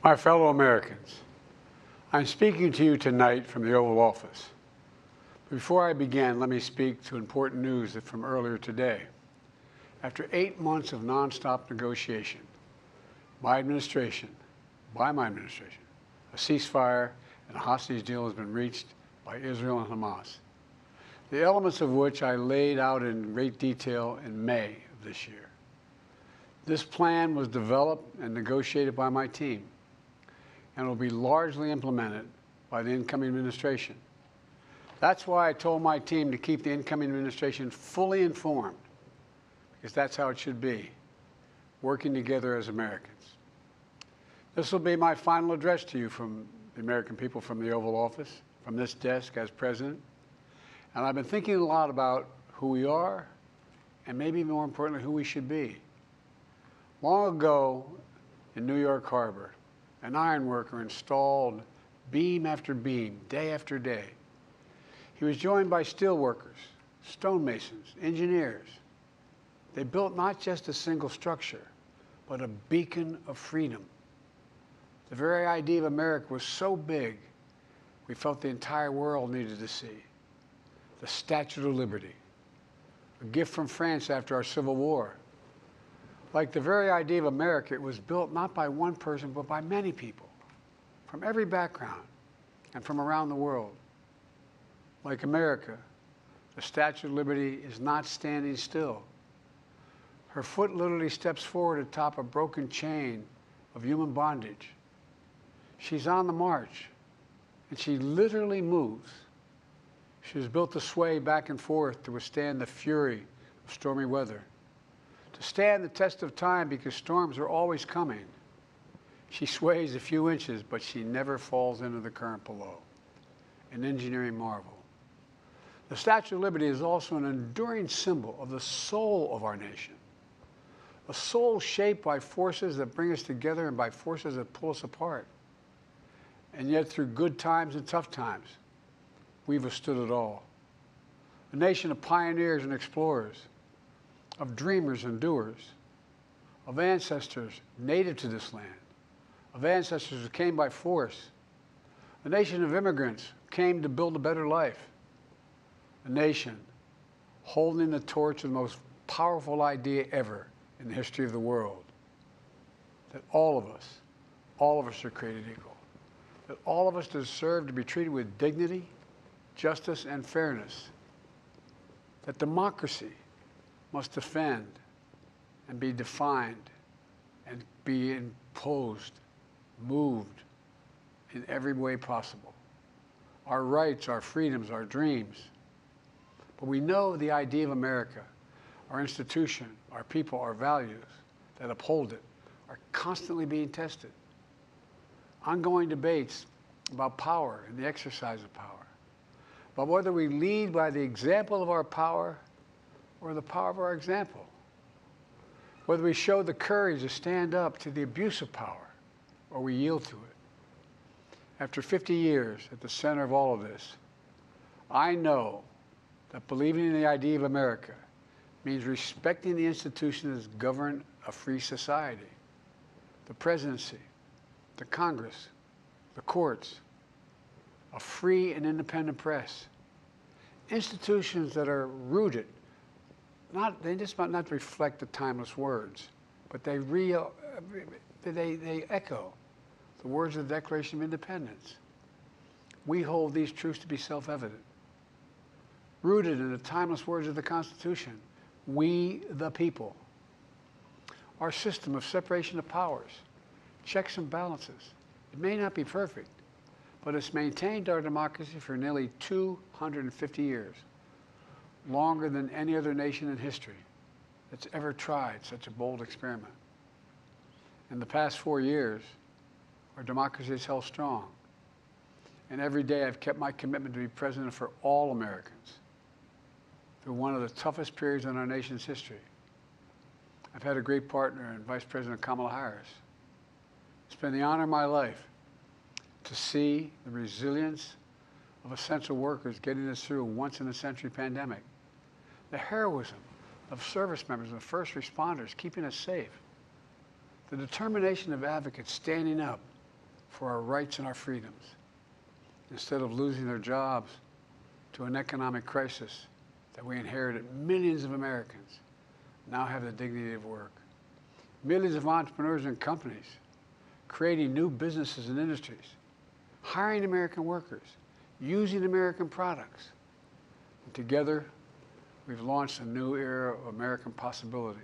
My fellow Americans, I'm speaking to you tonight from the Oval Office. Before I begin, let me speak to important news from earlier today. After 8 months of nonstop negotiation, by my administration, a ceasefire and a hostage deal has been reached by Israel and Hamas, the elements of which I laid out in great detail in May of this year. This plan was developed and negotiated by my team and will be largely implemented by the incoming administration. That's why I told my team to keep the incoming administration fully informed, because that's how it should be, working together as Americans. This will be my final address to you from the American people from the Oval Office, from this desk as president. And I've been thinking a lot about who we are and maybe more importantly, who we should be. Long ago in New York Harbor, an ironworker installed beam after beam, day after day. He was joined by steel workers, stonemasons, engineers. They built not just a single structure, but a beacon of freedom. The very idea of America was so big, we felt the entire world needed to see. The Statue of Liberty, a gift from France after our Civil War. Like the very idea of America, it was built not by one person, but by many people, from every background and from around the world. Like America, the Statue of Liberty is not standing still. Her foot literally steps forward atop a broken chain of human bondage. She's on the march, and she literally moves. She was built to sway back and forth to withstand the fury of stormy weather, to stand the test of time because storms are always coming. She sways a few inches, but she never falls into the current below. An engineering marvel. The Statue of Liberty is also an enduring symbol of the soul of our nation, a soul shaped by forces that bring us together and by forces that pull us apart. And yet, through good times and tough times, we've withstood it all. A nation of pioneers and explorers, of dreamers and doers, of ancestors native to this land, of ancestors who came by force, a nation of immigrants who came to build a better life, a nation holding the torch of the most powerful idea ever in the history of the world, that all of us are created equal, that all of us deserve to be treated with dignity, justice, and fairness, that democracy must defend and be defined and be imposed, moved in every way possible. Our rights, our freedoms, our dreams. But we know the idea of America, our institution, our people, our values that uphold it are constantly being tested. Ongoing debates about power and the exercise of power, but whether we lead by the example of our power or the power of our example, whether we show the courage to stand up to the abuse of power or we yield to it. After 50 years at the center of all of this, I know that believing in the idea of America means respecting the institutions that govern a free society, the presidency, the Congress, the courts, a free and independent press, institutions that are rooted, they just might not reflect the timeless words, but they echo the words of the Declaration of Independence. We hold these truths to be self-evident. Rooted in the timeless words of the Constitution, we the people. Our system of separation of powers, checks and balances. It may not be perfect, but it's maintained our democracy for nearly 250 years, longer than any other nation in history that's ever tried such a bold experiment. In the past 4 years, our democracy has held strong. And every day I've kept my commitment to be president for all Americans through one of the toughest periods in our nation's history. I've had a great partner in Vice President Kamala Harris. It's been the honor of my life to see the resilience of essential workers getting us through a once-in-a-century pandemic, the heroism of service members and first responders keeping us safe, the determination of advocates standing up for our rights and our freedoms, instead of losing their jobs to an economic crisis that we inherited. Millions of Americans now have the dignity of work. Millions of entrepreneurs and companies creating new businesses and industries, hiring American workers, using American products. And together, we've launched a new era of American possibilities.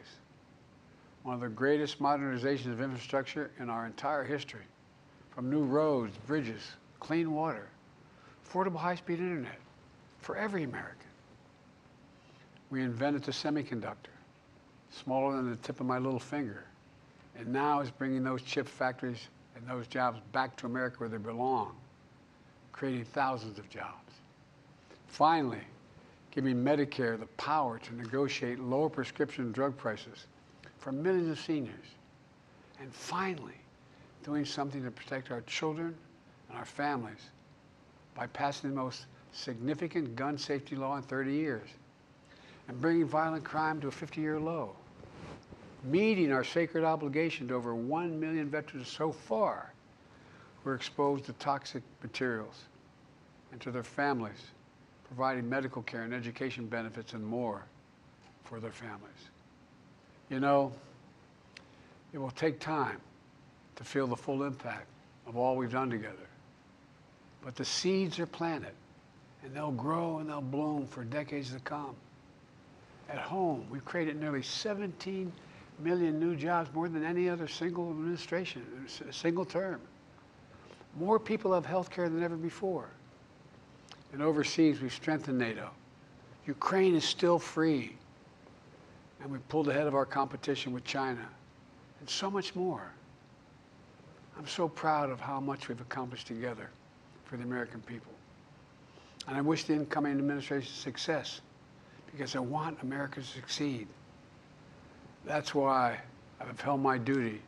One of the greatest modernizations of infrastructure in our entire history, from new roads, bridges, clean water, affordable high-speed internet for every American. We invented the semiconductor, smaller than the tip of my little finger, and now is bringing those chip factories and those jobs back to America where they belong, creating thousands of jobs. Finally, giving Medicare the power to negotiate lower prescription drug prices for millions of seniors. And finally, doing something to protect our children and our families by passing the most significant gun safety law in 30 years and bringing violent crime to a 50-year low, meeting our sacred obligation to over 1 million veterans so far who are exposed to toxic materials, and to their families, providing medical care and education benefits and more for their families. You know, it will take time to feel the full impact of all we've done together. But the seeds are planted, and they'll grow and they'll bloom for decades to come. At home, we've created nearly 17 million new jobs, more than any other single administration, single term. More people have health care than ever before. And overseas, we've strengthened NATO. Ukraine is still free. And we pulled ahead of our competition with China, and so much more. I'm so proud of how much we've accomplished together for the American people. And I wish the incoming administration success, because I want America to succeed. That's why I've upheld my duty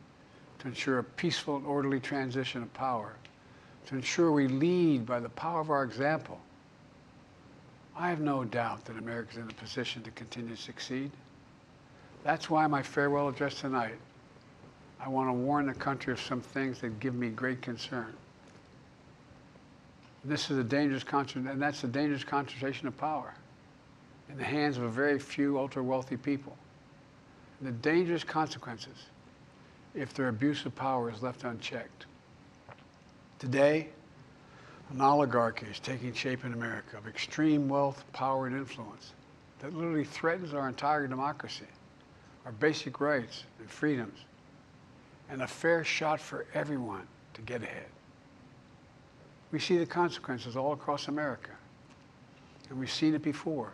to ensure a peaceful and orderly transition of power, to ensure we lead by the power of our example. I have no doubt that America is in a position to continue to succeed. That's why my farewell address tonight, I want to warn the country of some things that give me great concern. This is a dangerous and that's a dangerous concentration of power in the hands of a very few ultra-wealthy people. And the dangerous consequences if their abuse of power is left unchecked. Today, an oligarchy is taking shape in America of extreme wealth, power, and influence that literally threatens our entire democracy, our basic rights and freedoms, and a fair shot for everyone to get ahead. We see the consequences all across America, and we've seen it before,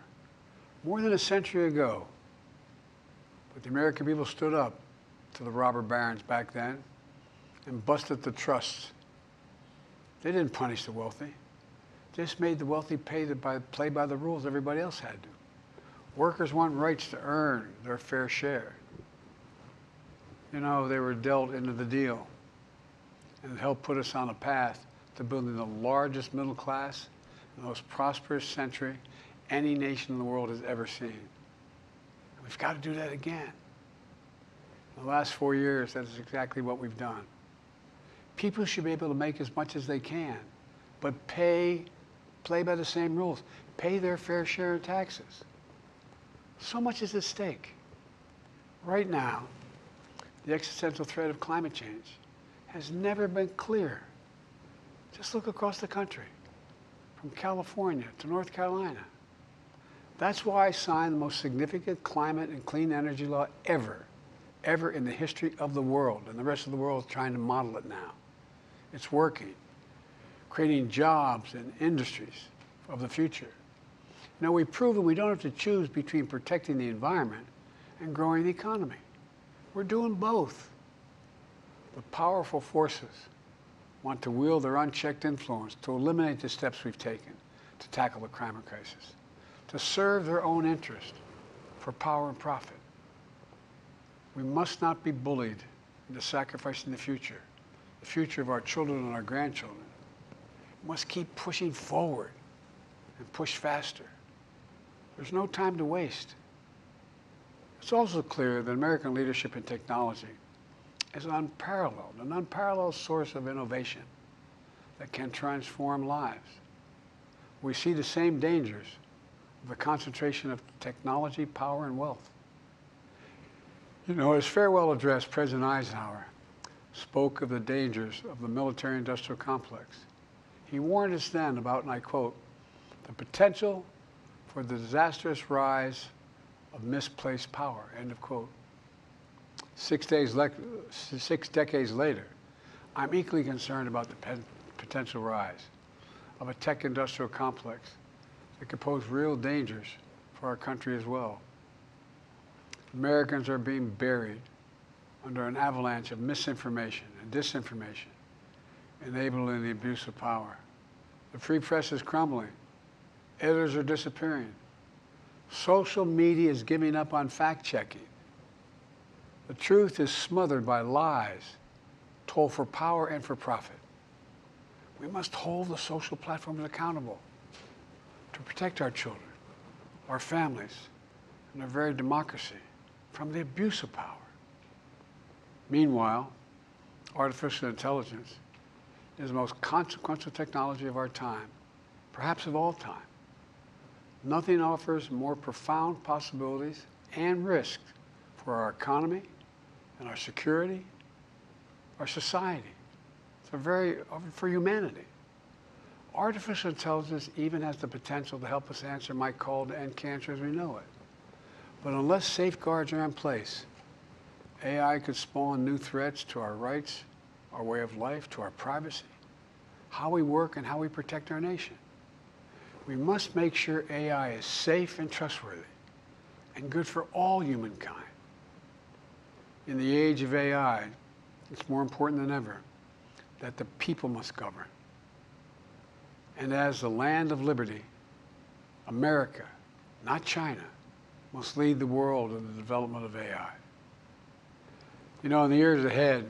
more than a century ago. But the American people stood up to the robber barons back then and busted the trusts. They didn't punish the wealthy. They just made the wealthy play by the rules everybody else had to. Workers want rights to earn their fair share. You know, they were dealt into the deal, and it helped put us on a path to building the largest middle class, the most prosperous century any nation in the world has ever seen. And we've got to do that again. In the last 4 years, that is exactly what we've done. People should be able to make as much as they can, but play by the same rules. Pay their fair share of taxes. So much is at stake. Right now, the existential threat of climate change has never been clearer. Just look across the country, from California to North Carolina. That's why I signed the most significant climate and clean energy law ever in the history of the world, and the rest of the world is trying to model it now. It's working, creating jobs and industries of the future. Now, we've proven we don't have to choose between protecting the environment and growing the economy. We're doing both. The powerful forces want to wield their unchecked influence to eliminate the steps we've taken to tackle the climate crisis, to serve their own interest for power and profit. We must not be bullied into sacrificing the future of our children and our grandchildren. We must keep pushing forward and push faster. There's no time to waste. It's also clear that American leadership in technology is unparalleled, an unparalleled source of innovation that can transform lives. We see the same dangers of the concentration of technology, power, and wealth. You know, his farewell address, President Eisenhower spoke of the dangers of the military-industrial complex. He warned us then about, and I quote, the potential for the disastrous rise of misplaced power, end of quote. 6 decades later, I'm equally concerned about the potential rise of a tech-industrial complex that could pose real dangers for our country as well. Americans are being buried under an avalanche of misinformation and disinformation, enabling the abuse of power. The free press is crumbling. Editors are disappearing. Social media is giving up on fact-checking. The truth is smothered by lies told for power and for profit. We must hold the social platforms accountable to protect our children, our families, and our very democracy from the abuse of power. Meanwhile, artificial intelligence is the most consequential technology of our time, perhaps of all time. Nothing offers more profound possibilities and risks for our economy and our security, our society, for humanity. Artificial intelligence even has the potential to help us answer my call to end cancer as we know it. But unless safeguards are in place, AI could spawn new threats to our rights, our way of life, to our privacy, how we work, and how we protect our nation. We must make sure AI is safe and trustworthy and good for all humankind. In the age of AI, it's more important than ever that the people must govern. And as the land of liberty, America, not China, must lead the world in the development of AI. You know, in the years ahead,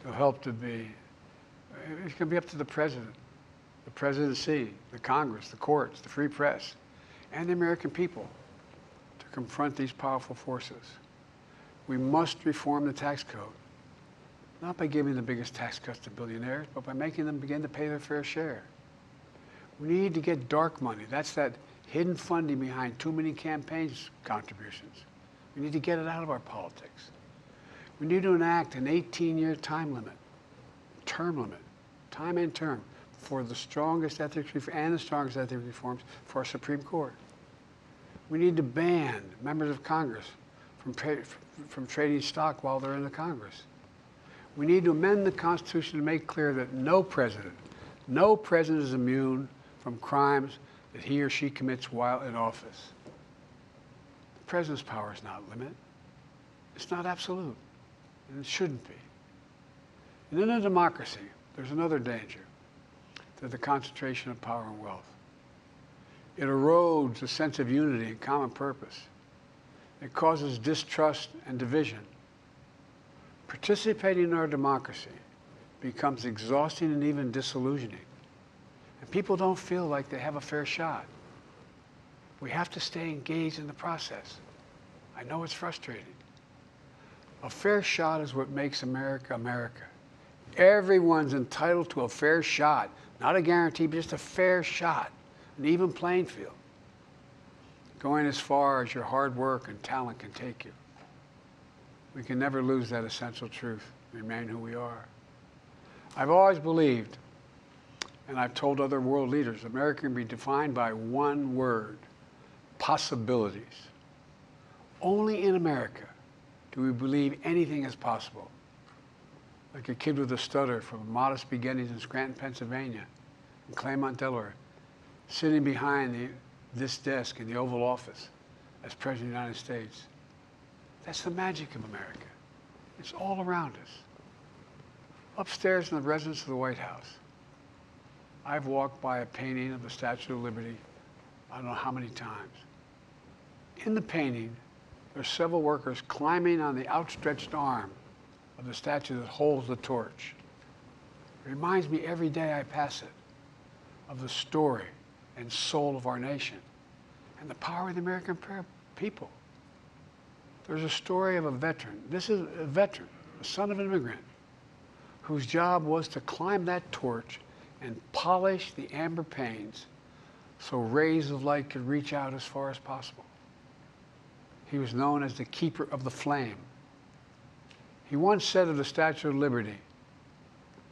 it's going to be up to the president, the presidency, the Congress, the courts, the free press, and the American people to confront these powerful forces. We must reform the tax code, not by giving the biggest tax cuts to billionaires, but by making them begin to pay their fair share. We need to get dark money. That's that hidden funding behind too many campaigns contributions. We need to get it out of our politics. We need to enact an 18-year time limit, time and term, for the strongest ethics reforms for our Supreme Court. We need to ban members of Congress from trading stock while they're in the Congress. We need to amend the Constitution to make clear that no president is immune from crimes that he or she commits while in office. The president's power is not limited. It's not absolute, and it shouldn't be. And in a democracy, there's another danger to the concentration of power and wealth. It erodes a sense of unity and common purpose. It causes distrust and division. Participating in our democracy becomes exhausting and even disillusioning. And people don't feel like they have a fair shot. We have to stay engaged in the process. I know it's frustrating. A fair shot is what makes America, America. Everyone's entitled to a fair shot. Not a guarantee, but just a fair shot. An even playing field. Going as far as your hard work and talent can take you. We can never lose that essential truth, remain who we are. I've always believed, and I've told other world leaders, America can be defined by one word: possibilities. Only in America do we believe anything is possible. Like a kid with a stutter from modest beginnings in Scranton, Pennsylvania, and Claremont, Delaware, sitting behind this desk in the Oval Office as President of the United States. That's the magic of America. It's all around us. Upstairs in the residence of the White House, I've walked by a painting of the Statue of Liberty I don't know how many times. In the painting, there's several workers climbing on the outstretched arm of the statue that holds the torch. It reminds me every day I pass it of the story and soul of our nation and the power of the American people. There's a story of a veteran. This is a veteran the son of an immigrant, whose job was to climb that torch and polish the amber panes so rays of light could reach out as far as possible. He was known as the keeper of the flame. He once said of the Statue of Liberty,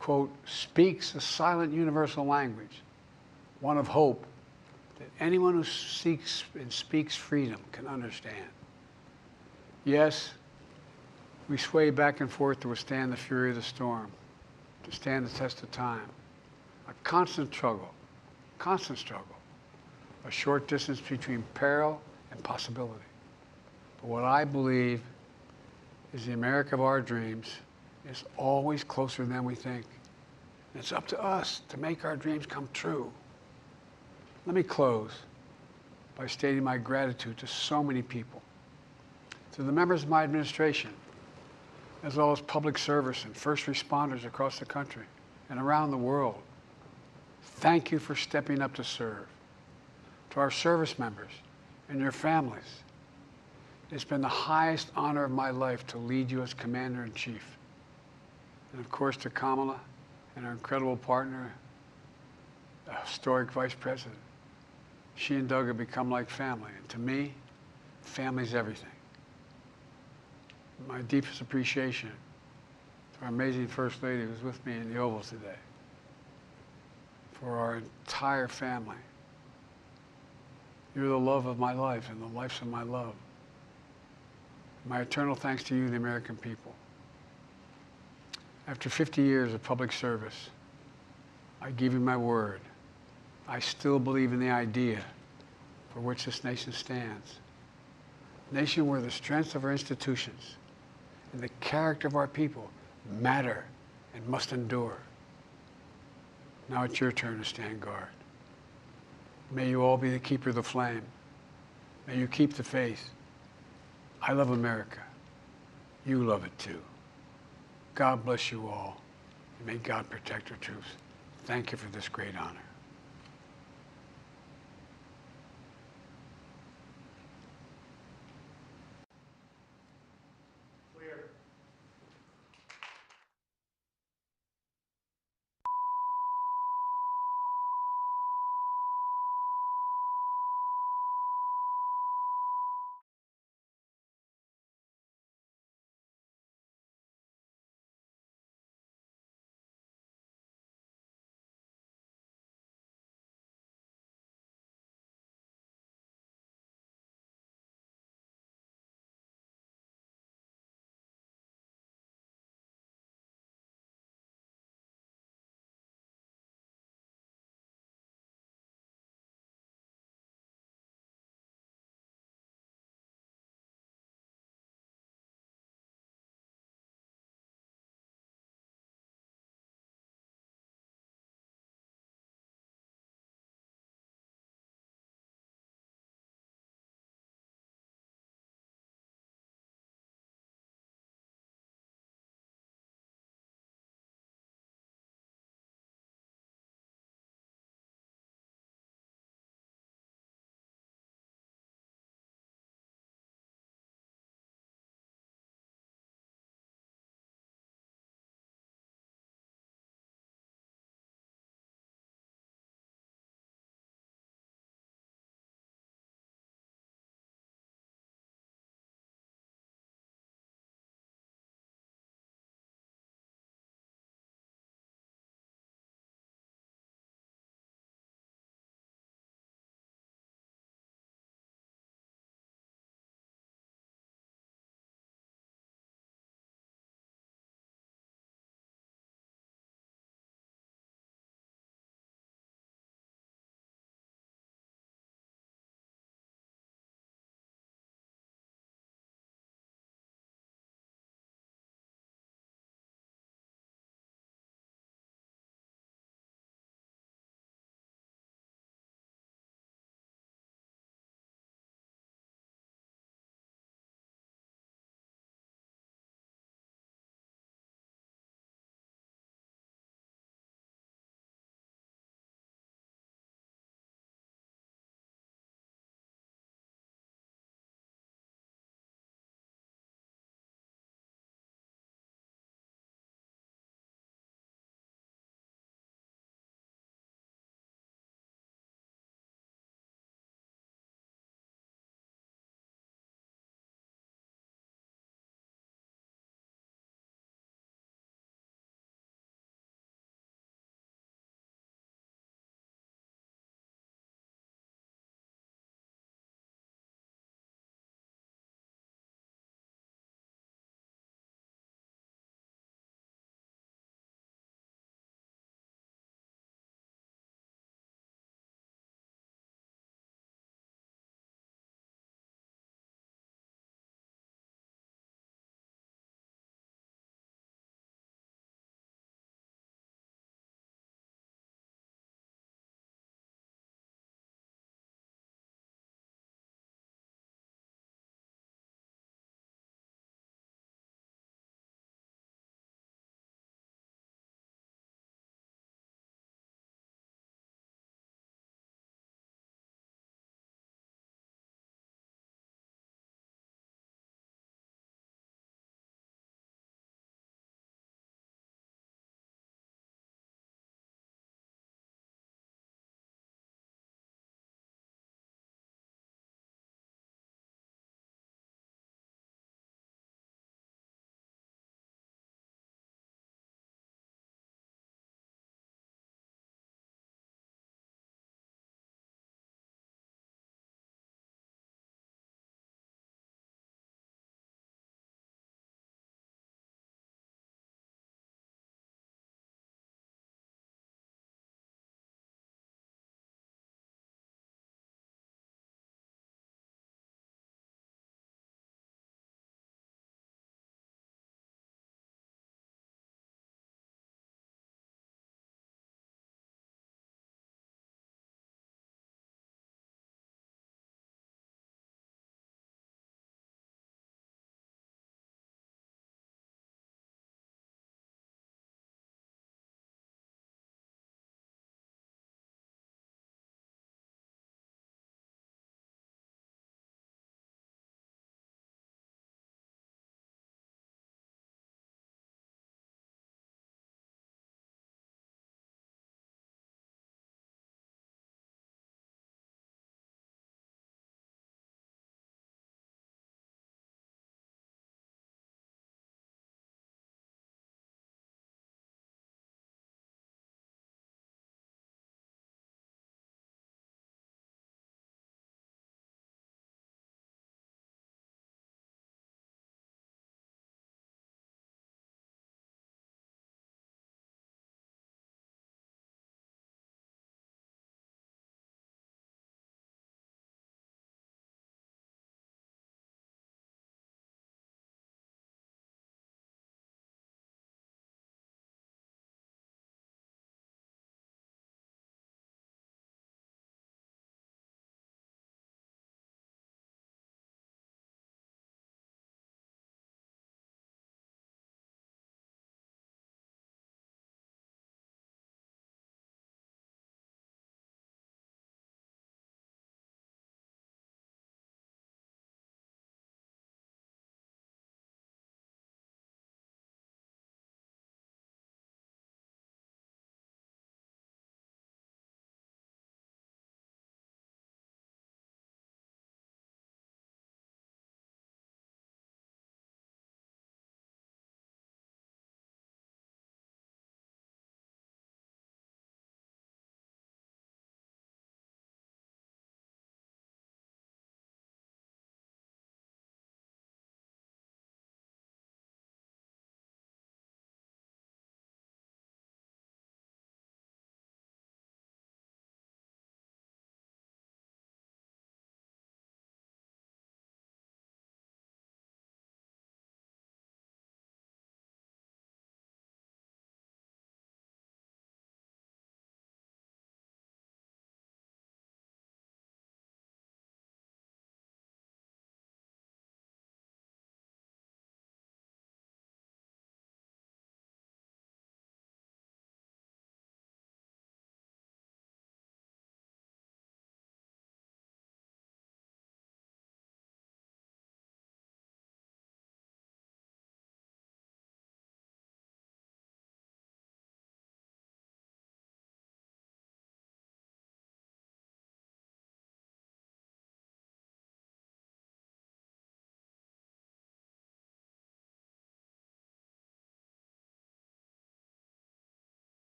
quote, "speaks a silent universal language, one of hope that anyone who seeks and speaks freedom can understand." Yes, we sway back and forth to withstand the fury of the storm, to stand the test of time. A constant struggle, a short distance between peril and possibility. But what I believe is the America of our dreams is always closer than we think. And it's up to us to make our dreams come true. Let me close by stating my gratitude to so many people, to the members of my administration, as well as public service and first responders across the country and around the world. Thank you for stepping up to serve. To our service members and your families, it's been the highest honor of my life to lead you as Commander-in-Chief. And of course to Kamala and our incredible partner, the historic Vice President. She and Doug have become like family. And to me, family's everything. My deepest appreciation to our amazing First Lady who's with me in the Oval today, for our entire family. You're the love of my life and the lives of my love. My eternal thanks to you, the American people. After 50 years of public service, I give you my word. I still believe in the idea for which this nation stands. A nation where the strength of our institutions and the character of our people matter and must endure. Now it's your turn to stand guard. May you all be the keeper of the flame. May you keep the faith. I love America. You love it too. God bless you all. And may God protect our troops. Thank you for this great honor.